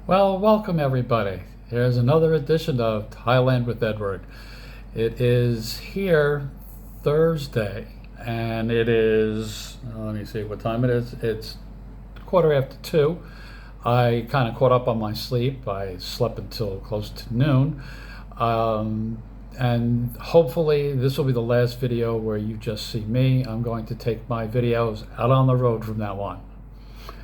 Well, welcome everybody. Here's another edition of Thailand with Edward. It is here Thursday, and it is, let me see what time it is. It's quarter after 2. I kind of caught up on my sleep. I slept until close to noon. Um, and hopefully this will be the last video where you just see me. I'm going to take my videos out on the road from now on.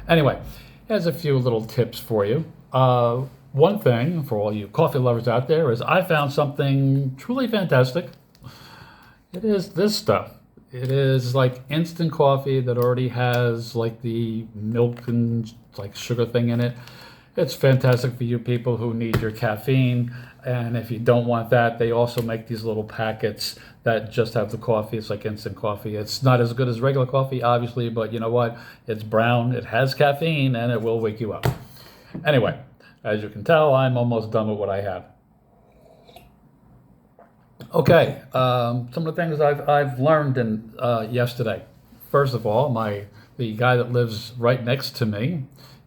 Anyway, here's a few little tips for you. One thing for all you coffee lovers out there is I found something truly fantastic. It is this stuff. It is like instant coffee that already has like the milk and like sugar thing in it. It's fantastic for you people who need your caffeine. And if you don't want that, they also make these little packets that just have the coffee. It's like instant coffee. It's not as good as regular coffee, obviously, but you know what? It's brown, it has caffeine, and it will wake you up. Anyway, as you can tell, I'm almost done with what I have. Okay, some of the things I've learned in yesterday. First of all, the guy that lives right next to me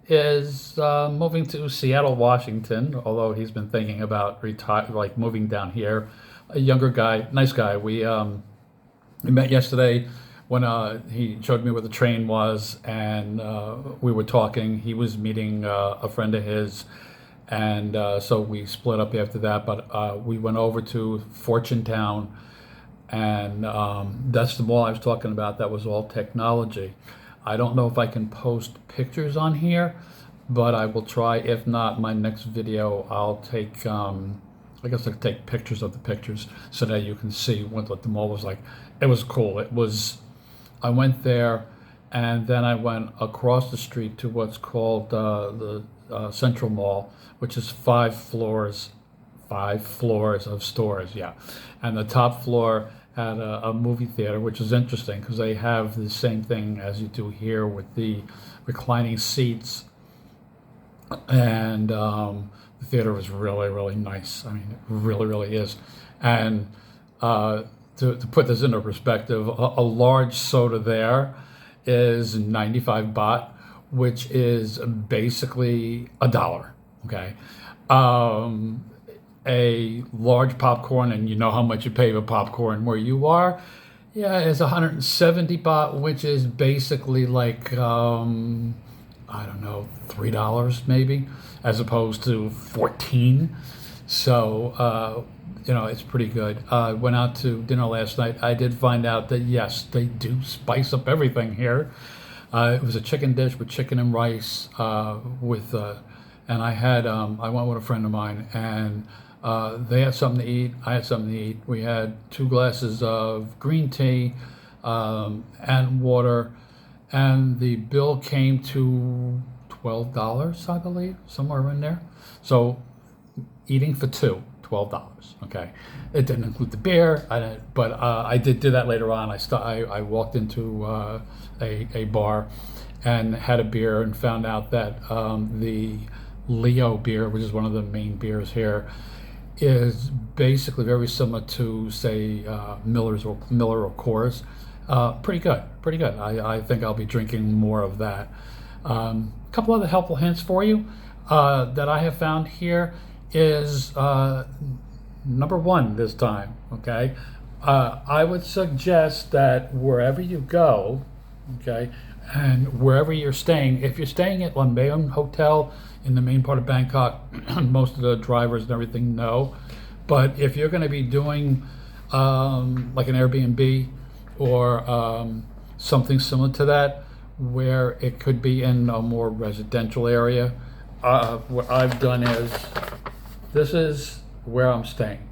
is moving to Seattle, Washington. Although he's been thinking about like moving down here. A younger guy, nice guy. We met yesterday when he showed me where the train was, and we were talking. He was meeting a friend of his, and so we split up after that. But we went over to Fortune Town, and that's the mall I was talking about. That was all technology. I don't know if I can post pictures on here, but I will try. If not, my next video, I'll take, I guess I'll take pictures of the pictures so that you can see what the mall was like. It was cool. I went there, and then I went across the street to what's called the Central Mall, which is 5 floors of stores, yeah. And the top floor had a movie theater, which is interesting because they have the same thing as you do here with the reclining seats. And the theater was really, really nice. I mean, it really, really is. And to put this into perspective, a large soda there is 95 baht, which is basically $1. Okay. A large popcorn, and you know how much you pay for popcorn where you are, yeah, it's 170 baht, which is basically like I don't know, $3 maybe, as opposed to 14. So it's pretty good. Went out to dinner last night. I did find out that yes, they do spice up everything here. It was a chicken dish with chicken and rice and I went with a friend of mine, and they had something to eat. I had something to eat. We had 2 glasses of green tea and water, and the bill came to $12, I believe, somewhere in there. So eating for 2, $12. Okay, it didn't include the beer. But I did do that later on. I walked into a bar and had a beer and found out that the Leo beer, which is one of the main beers here, is basically very similar to, say, Miller or Coors. Pretty good, pretty good. I think I'll be drinking more of that. A couple other helpful hints for you that I have found here is number one this time. Okay, I would suggest that wherever you go, okay, and wherever you're staying, if you're staying at Lambayon Hotel in the main part of Bangkok, most of the drivers and everything know. But if you're going to be doing like an Airbnb or something similar to that, where it could be in a more residential area, what I've done is, this is where I'm staying.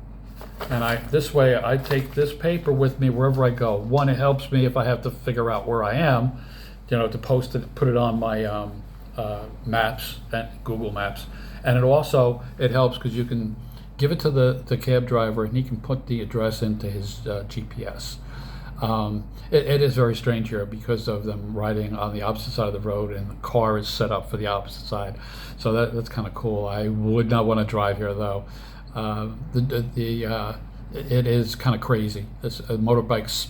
And this way I take this paper with me wherever I go. One, it helps me if I have to figure out where I am, to post it, put it on my maps, Google Maps. And it helps because you can give it to the cab driver, and he can put the address into his GPS. It is very strange here because of them riding on the opposite side of the road, and the car is set up for the opposite side. So that's kind of cool. I would not want to drive here though. It is kind of crazy. Motorbikes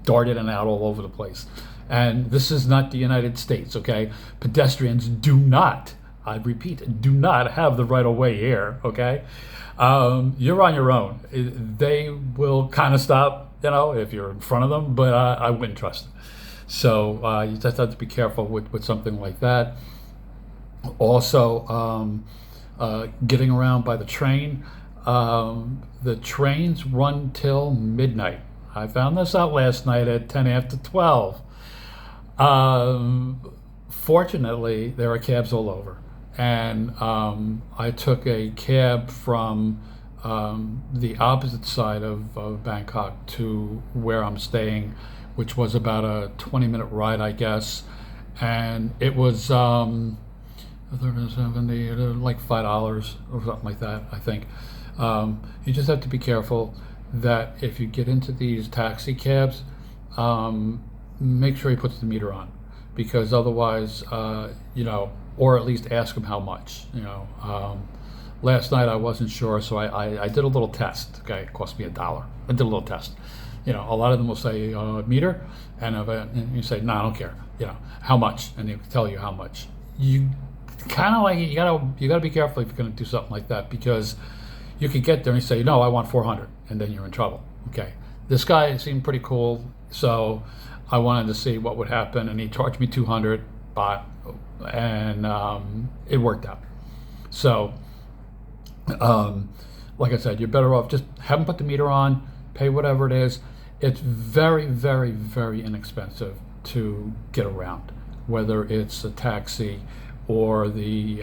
dart in and out all over the place. And this is not the United States, okay? Pedestrians do not I repeat, do not have the right of way here, okay? You're on your own. They will kind of stop, if you're in front of them, but I wouldn't trust them. So you just have to be careful with something like that. Also, getting around by the train. The trains run till midnight. I found this out last night at 10 after 12. Fortunately, there are cabs all over. And I took a cab from the opposite side of Bangkok to where I'm staying, which was about a 20-minute ride, I guess. And it was 70, like $5 or something like that, I think. You just have to be careful that if you get into these taxi cabs, make sure he puts the meter on, because otherwise, or at least ask him how much. Last night I wasn't sure, so I did a little test. Okay, it cost me $1. I did a little test. A lot of them will say meter, and you say no, I don't care. How much, and they'll tell you how much. You kind of like you gotta be careful if you're going to do something like that, because you could get there and say, no, I want 400, and then you're in trouble. Okay, this guy seemed pretty cool, so I wanted to see what would happen, and he charged me 200 baht, and it worked out. So, like I said, you're better off just have him put the meter on, pay whatever it is. It's very, very, very inexpensive to get around, whether it's a taxi or the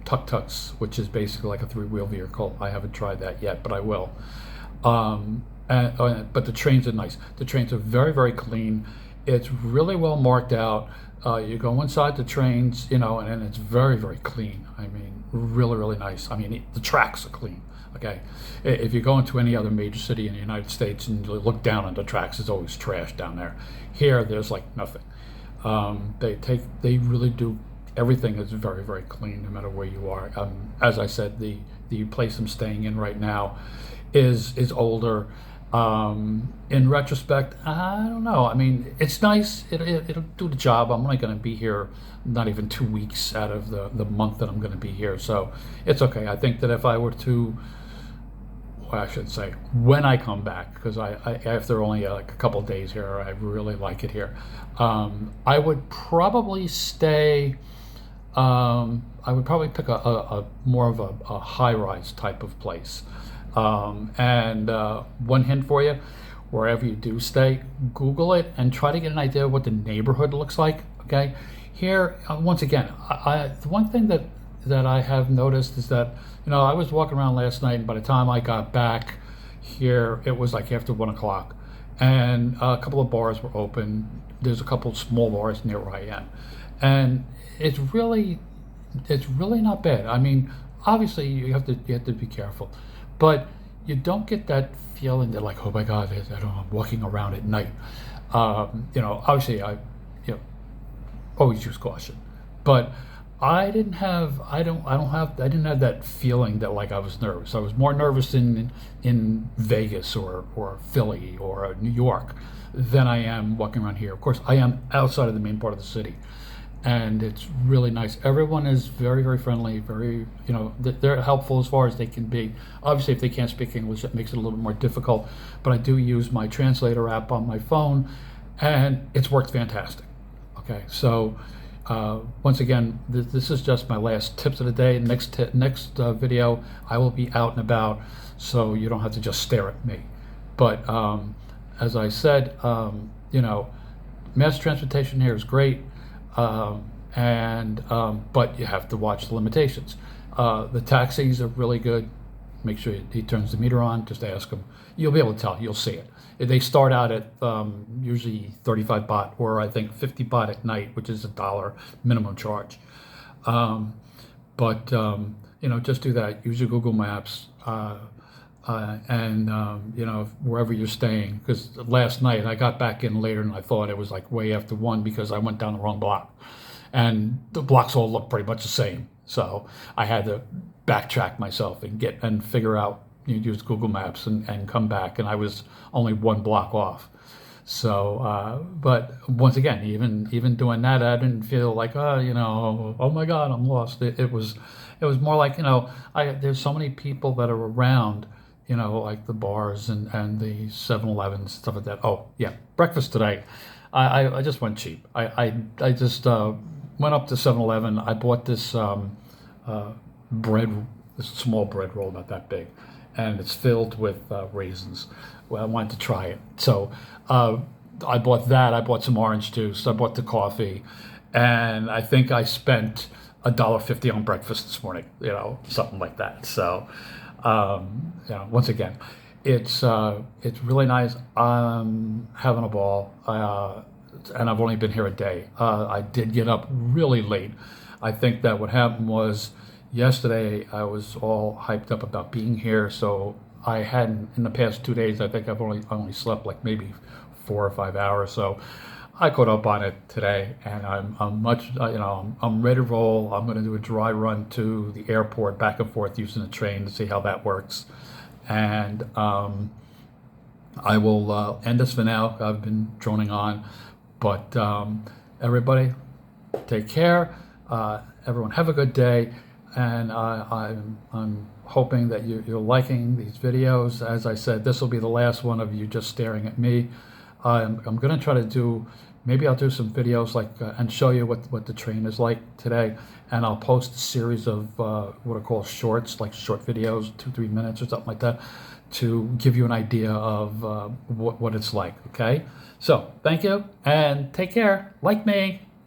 tuk-tuks, which is basically like a three-wheel vehicle. I haven't tried that yet, but I will. But the trains are nice. The trains are very, very clean. It's really well marked out. You go inside the trains, and it's very, very clean. I mean, really, really nice. I mean, the tracks are clean. Okay, if you go into any other major city in the United States and you look down on the tracks, there's always trash down there. Here, there's like nothing. They really do. Everything is very, very clean, no matter where you are. As I said, the place I'm staying in right now is older. In retrospect, I don't know. I mean, it's nice. It'll do the job. I'm only going to be here not even 2 weeks out of the month that I'm going to be here, so it's okay. I think that if I were to, well, I should say, when I come back, because I after only like a couple of days here, I really like it here. I would probably stay. I would probably pick a more of a high-rise type of place. And one hint for you, wherever you do stay, Google it and try to get an idea of what the neighborhood looks like. Okay, here once again, the one thing that I have noticed is that I was walking around last night, and by the time I got back here, it was like after 1 o'clock, and a couple of bars were open. There's a couple of small bars near where I am, and it's really not bad. I mean, obviously you have to be careful, but you don't get that feeling that like, oh my God, I'm walking around at night. Obviously I always use caution, but I didn't have that feeling that like I was nervous. I was more nervous in Vegas or Philly or New York than I am walking around here. Of course, I am outside of the main part of the city, and it's really nice. Everyone is very, very friendly, very, they're helpful as far as they can be. Obviously, if they can't speak English, it makes it a little bit more difficult, but I do use my translator app on my phone, and it's worked fantastic. Okay, so once again, this is just my last tips of the day. Next video, I will be out and about, so you don't have to just stare at me. But as I said, mass transportation here is great. But you have to watch the limitations. The taxis are really good. Make sure he turns the meter on. Just ask him. You'll be able to tell. You'll see it. They start out at usually 35 baht, or I think 50 baht at night, which is $1 minimum charge. Just do that. Use your Google Maps. Wherever you're staying, because last night I got back in later than I thought. It was like way after 1 because I went down the wrong block, and the blocks all look pretty much the same. So I had to backtrack myself and figure out, use Google Maps and come back, and I was only 1 block off. So, but once again, even doing that, I didn't feel like, oh, oh my God, I'm lost. It was more like, there's so many people that are around, like the bars and the 7-Elevens, stuff like that. Oh yeah, breakfast today. I just went cheap. I just went up to 7-Eleven. I bought this bread, this small bread roll, not that big, and it's filled with raisins. Well, I wanted to try it, so uh, I bought that. I bought some orange juice. I bought the coffee, and I think I spent $1.50 on breakfast this morning. Something like that. So, once again, it's really nice. I'm having a ball, and I've only been here a day. I did get up really late. I think that what happened was yesterday I was all hyped up about being here, so I hadn't in the past 2 days. I think I've only slept like maybe 4 or 5 hours. So I caught up on it today, and I'm much I'm ready to roll. I'm going to do a dry run to the airport back and forth using the train to see how that works, and I will end this for now. I've been droning on, but everybody, take care. Everyone have a good day, and I'm hoping that you're liking these videos. As I said, this will be the last one of you just staring at me. I'm going to try to do, maybe I'll do some videos like and show you what the train is like today, and I'll post a series of what I call shorts, like short videos, 2-3 minutes or something like that, to give you an idea of what it's like. Okay, so thank you and take care. Like me.